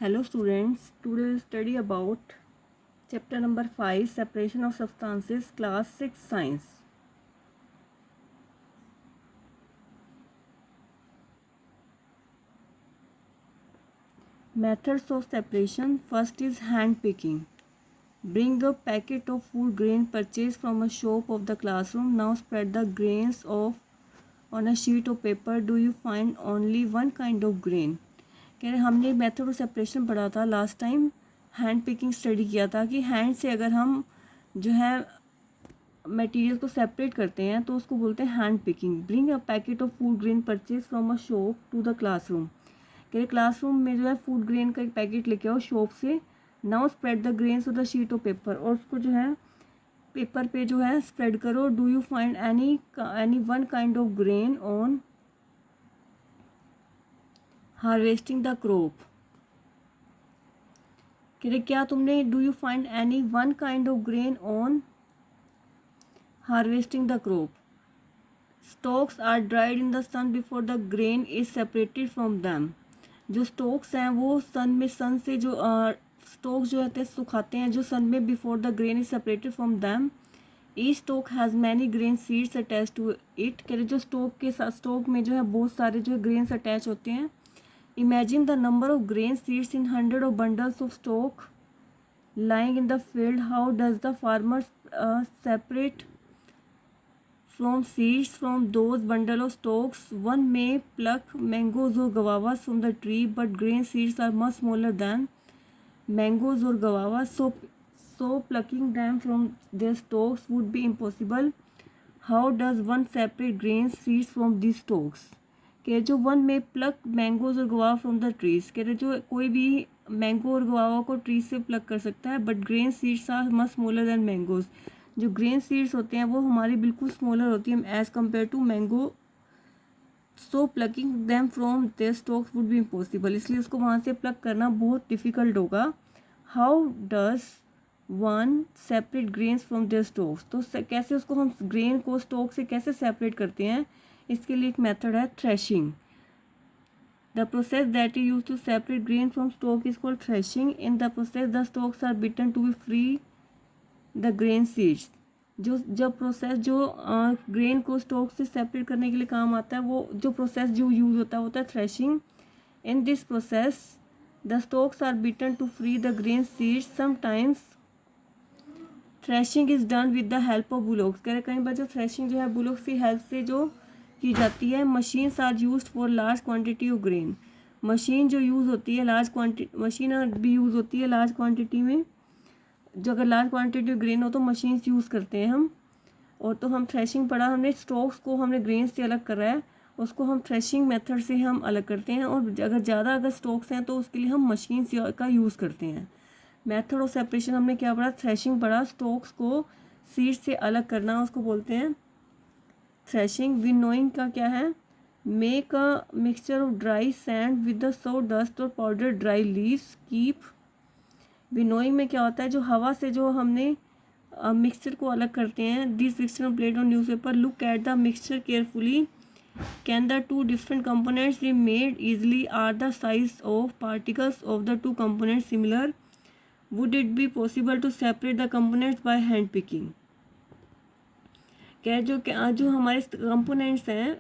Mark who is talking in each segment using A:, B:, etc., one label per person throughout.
A: Hello students, today we study about chapter number 5 separation of substances, class 6 science. Methods of separation. First is hand picking. Bring a packet of food grain purchased from a shop of the classroom. Now spread the grains of on a sheet of paper. Do you find only one kind of grain? कह रहे हमने method of separation पढ़ा था last time, hand picking study किया था कि hand से अगर हम जो है मटेरियल को सेपरेट करते हैं तो उसको बोलते हैं hand picking. Bring a packet of food grain purchase from a shop to the classroom. कह रहे क्लासरूम में जो है फूड ग्रेन का एक पैकेट लेके आओ शॉप से. Now spread the grains on the sheet of paper. और उसको जो है पेपर पे जो है स्प्रेड करो. Do you find any one kind of grain on harvesting the crop. कह रहे क्या तुमने do you find any one kind of grain on harvesting the crop. Stalks are dried in the sun before the grain is separated from them. जो stalks हैं वो सन से जो stocks जो होते हैं सुखाते हैं जो सन में before the grain is separated from them. Each stalk has many grain seeds attach to it. कह रहे जो स्टॉक के साथ स्टॉक में जो है बहुत सारे जो है ग्रेन्स अटैच होते हैं. Imagine the number of grain seeds in hundred of bundles of stalk lying in the field. How does the farmer separate from seeds from those bundle of stalks? One may pluck mangoes or guavas from the tree, but grain seeds are much smaller than mangoes or guavas, so plucking them from their stalks would be impossible. How does one separate grain seeds from these stalks? कि जो one में plug mangoes और guava from the trees. कह रहे जो कोई भी mango और गुआवा को ट्री से प्लक कर सकता है, but grain seeds are much smaller than mangoes. जो ग्रेन सीड्स होते हैं वो हमारी बिल्कुल स्मॉलर होती है as compare to mango. So plucking them from their stalks would be impossible. इसलिए उसको वहाँ से प्लक करना बहुत डिफ़िकल्ट होगा. How does one separate grains from their stalks. तो कैसे उसको हम ग्रेन को स्टॉक से कैसे सेपरेट करते हैं, इसके लिए एक मेथड है threshing. The process that is use to separate grain from stalk is called threshing. In the process the stalks are beaten to be free the grain seeds. जब प्रोसेस जो ग्रेन को stalk से separate करने के लिए काम आता है वो जो प्रोसेस जो यूज होता है threshing. In this process the stalks are beaten to free the grain seeds. Sometimes threshing is done with the help of bullocks. कह रहे कई बार जो थ्रेशिंग जो है बुलॉक्स की हेल्प से जो की जाती है. Machines are use for large quantity of grain. Machine जो यूज़ होती है लार्ज क्वांटिटी मशीन भी यूज़ होती है लार्ज क्वांटिटी में. जो अगर लार्ज क्वांटिटी ऑफ ग्रेन हो तो मशीन्स यूज़ करते हैं हम. और तो हम थ्रेशिंग पढ़ा हमने. स्टॉक्स को हमने ग्रेन से अलग कर रहा है, उसको हम थ्रेशिंग मेथड से हम अलग करते हैं. और अगर स्टॉक्स हैं तो उसके लिए हम मशीन का यूज़ करते हैं. मेथड ऑफ सेपरेशन हमने क्या पढ़ा, थ्रेशिंग पढ़ा. स्टॉक्स को सीड से अलग करना उसको बोलते हैं थ्रेशिंग. विनोइंग का क्या है, make a mixture of dry sand with the sawdust और powder dry leaves. Keep. Winnowing में क्या होता है, जो हवा से जो हमने मिक्सचर को अलग करते हैं. This mixture plate on newspaper. Look at the mixture carefully. Can the two different components be made easily. Are the size of particles of the two components similar. Would it be possible to separate the components by hand picking. क्या जो हमारे components हैं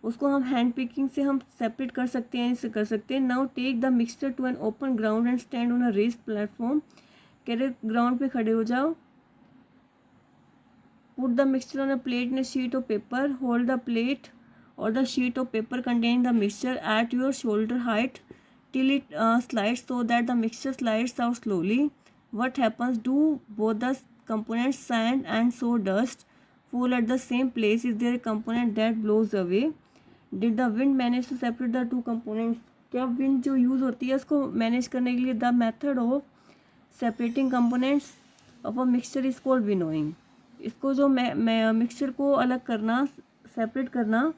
A: उसको हम hand picking से हम separate कर सकते हैं, इससे कर सकते हैं. Now take the mixture to an open ground and stand on a raised platform. कह रहे ग्राउंड पे खड़े हो जाओ. Put the mixture on a plate in a sheet of paper. Hold the plate और the sheet of paper containing the mixture at your shoulder height till it slides so that the mixture slides out slowly. What happens? Do both the components sand and sawdust fall at the same place? Is there a component that blows away? Did the wind manage to separate the two components? क्या wind जो use होती है उसको manage करने के लिए the method of separating components of a mixture is called winnowing. इसको जो मिक्सचर को अलग करना सेपरेट करना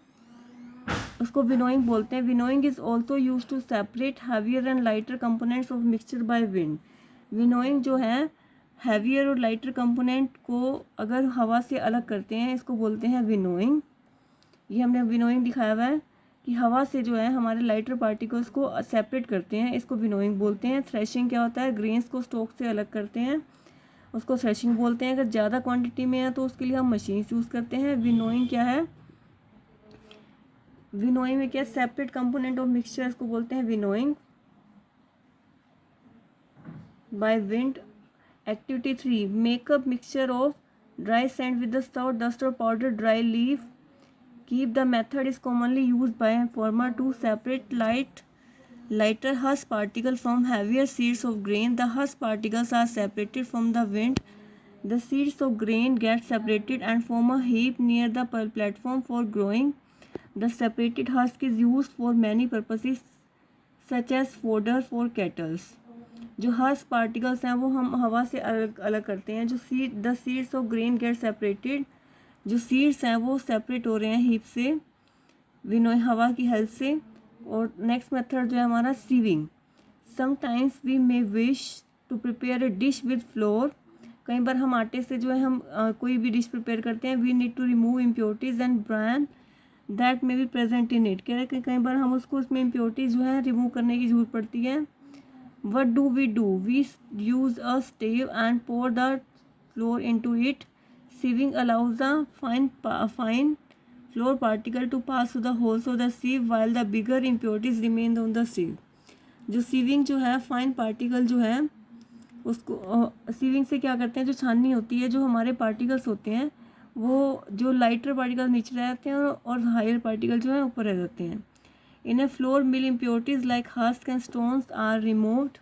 A: उसको विनोइंग बोलते हैं. Winnowing is also use to separate heavier and lighter components of mixture by wind. Winnowing जो है हैवियर और लाइटर कंपोनेंट को अगर हवा से अलग करते हैं इसको बोलते हैं विनोइंग. ये हमने विनोइंग दिखाया हुआ है. कि हवा से जो है हमारे लाइटर पार्टिकल्स को सेपरेट करते हैं, इसको विनोइंग बोलते हैं। थ्रेशिंग क्या होता है, ग्रेन्स को स्टोक से अलग करते हैं, उसको थ्रेशिंग बोलते हैं। अगर ज़्यादा क्वांटिटी में है तो उसके लिए हम मशीन यूज़ करते हैं। विनोइंग क्या है, विनोइंग में क्या, सेपरेट कंपोनेंट ऑफ मिक्सचर को बोलते हैं winnowing by wind. Activity 3, makeup mixture of dry sand with the salt, dust or powder dry leaf. Keep the method is commonly used by a farmer to separate lighter husk particles from heavier seeds of grain. The husk particles are separated from the wind. The seeds of grain get separated and form a heap near the platform for growing. The separated husk is used for many purposes such as fodder for cattle. जो husk particles हैं वो हम हवा से अलग अलग करते हैं। जो the seeds of grain get separated, जो सीड्स हैं वो सेपरेट हो रहे हैं हीप से, विनोइंग हवा की हेल्प से। और नेक्स्ट मेथड जो है हमारा sieving. Sometimes we may wish to prepare a dish with flour. कई बार हम आटे से जो है हम कोई भी डिश प्रिपेयर करते हैं। We need to remove impurities and bran that may be present in it. कह रहे हैं कि कई बार हम उसको उसमें इम्प्योरिटीज जो है रिमूव करने की जरूरत पड़ती है। What do? We use a stave and pour the flour into it. Sieving allows the fine flour particle to pass through the holes of the sieve while the bigger impurities remain on the sieve. जो sieving जो है fine particle जो है उसको sieving से क्या करते हैं, जो छाननी होती है, जो हमारे पार्टिकल्स होते हैं वो जो लाइटर पार्टिकल नीचे रह जाते हैं और हायर पार्टिकल जो है ऊपर रह जाते हैं। In a flour mill, impurities like husks and stones are removed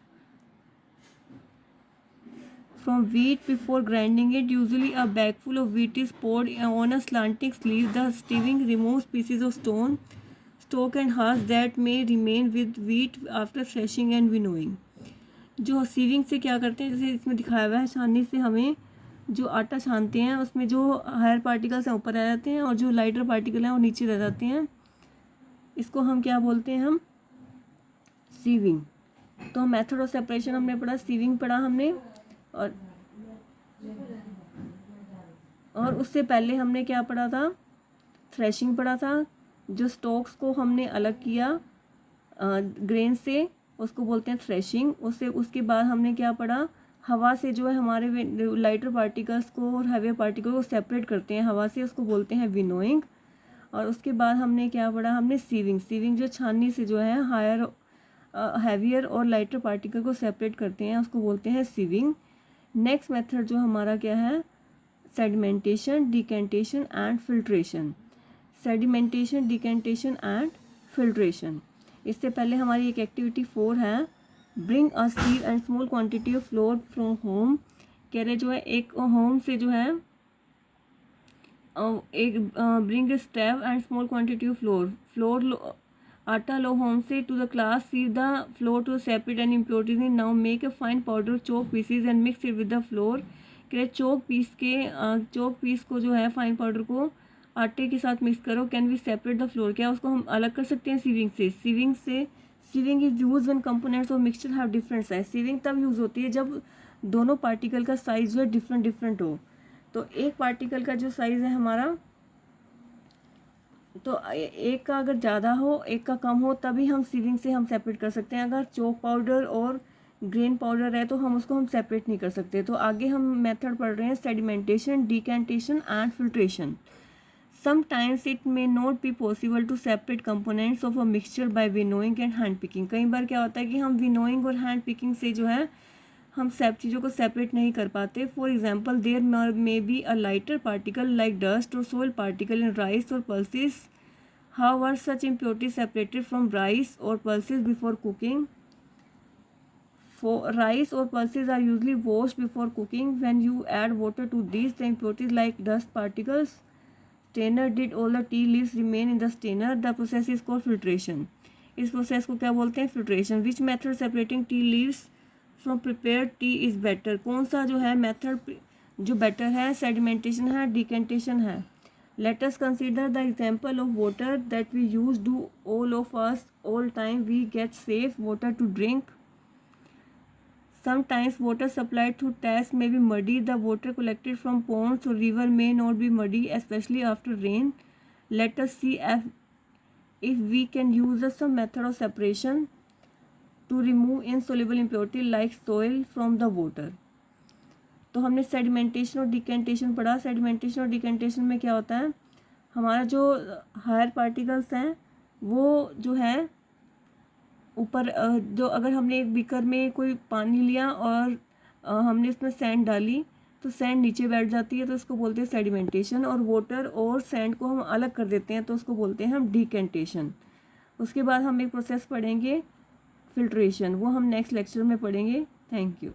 A: from wheat before grinding it. Usually a bagful of wheat is poured on a slanting sleeve. The sieving removes pieces of stone, stalk and husk that may remain with wheat after threshing and winnowing. जो sieving से क्या करते हैं, जैसे इसमें दिखाया हुआ है, छाननी से हमें जो आटा छानते हैं उसमें जो हायर पार्टिकल्स हैं ऊपर रह जाते हैं और जो लाइटर पार्टिकल हैं वो नीचे रह जाते हैं। इसको हम क्या बोलते हैं, हम सीविंग। तो मेथड ऑफ सेपरेशन हमने पढ़ा, सीविंग पढ़ा हमने, और उससे पहले हमने क्या पढ़ा था, थ्रेशिंग पढ़ा था। जो स्टॉक्स को हमने अलग किया ग्रेन से उसको बोलते हैं थ्रेशिंग। उसके बाद हमने क्या पढ़ा, हवा से जो है हमारे लाइटर पार्टिकल्स को और हैवियर पार्टिकल को सेपरेट करते हैं हवा से, उसको बोलते हैं विनोइंग। और उसके बाद हमने क्या पढ़ा, हमने सीविंग जो छाननी से जो है हायर हैवियर और लाइटर पार्टिकल को सेपरेट करते हैं उसको बोलते हैं सीविंग। नेक्स्ट मेथड जो हमारा क्या है, sedimentation, decantation and filtration. Sedimentation, decantation and filtration. इससे पहले हमारी एक एक्टिविटी 4 है, bring a sieve and small quantity of flour from home. कह रहे जो है एक होम से जो है एक bring a sieve and small quantity of flour आटा लो होम से to the class, sieve the flour to separate and impurities in, now make a fine powder chalk pieces and mix it with the flour. कह chalk piece को जो है fine powder को आटे के साथ मिक्स करो। Can we separate the flour, क्या उसको हम अलग कर सकते हैं सीविंग से। Sieving is use when components of mixture have different size. Sieving तब यूज़ होती है जब दोनों पार्टिकल का साइज जो है डिफरेंट हो। तो एक पार्टिकल का जो साइज़ है हमारा, तो एक का अगर ज़्यादा हो एक का कम हो तभी हम सीविंग से हम सेपरेट कर सकते हैं। अगर चोक पाउडर और ग्रेन पाउडर है तो हम उसको हम सेपरेट नहीं कर सकते। तो आगे हम मेथड पढ़ रहे हैं, sedimentation, decantation and filtration. Sometimes it may not be possible to separate components of a mixture by winnowing and hand picking. कई बार क्या होता है कि हम विनोइंग और हैंड पिकिंग से जो है हम सब चीज़ों को सेपरेट नहीं कर पाते। For example, there may be a lighter particle like dust और सोइल पार्टिकल इन राइस और pulses. How are such impurities separated from rice और pulses before cooking? Rice or pulses are usually washed before cooking. When you add water to these, the impurities like dust particles, strainer did all the tea leaves remain in the strainer. The process is called filtration. इस process को क्या बोलते हैं, filtration. Which method separating tea leaves from prepared T is better? कौन सा जो है method जो बेटर है, सेडिमेंटेशन है, डिकेंटेशन है? Let us consider the example of water that we use do all of us all time. We get safe water to drink. Sometimes water supplied through taps may be muddy. The water collected from ponds or river may not be muddy, especially after rain. Let us see if we can use some method of separation to remove insoluble impurity like soil from the water. तो हमने sedimentation और decantation पढ़ा. Sedimentation और decantation में क्या होता है, हमारा जो हायर पार्टिकल्स हैं वो जो है ऊपर जो अगर हमने एक बीकर में कोई पानी लिया और हमने इसमें सैंड डाली तो सैंड नीचे बैठ जाती है, तो उसको बोलते हैं सेडिमेंटेशन. और वाटर और सैंड को हम अलग कर देते हैं तो उसको बोलते हैं हम डिकेंटेशन. उसके बाद हम एक प्रोसेस पढ़ेंगे फिल्ट्रेशन, वो हम नेक्स्ट लेक्चर में पढ़ेंगे. Thank you.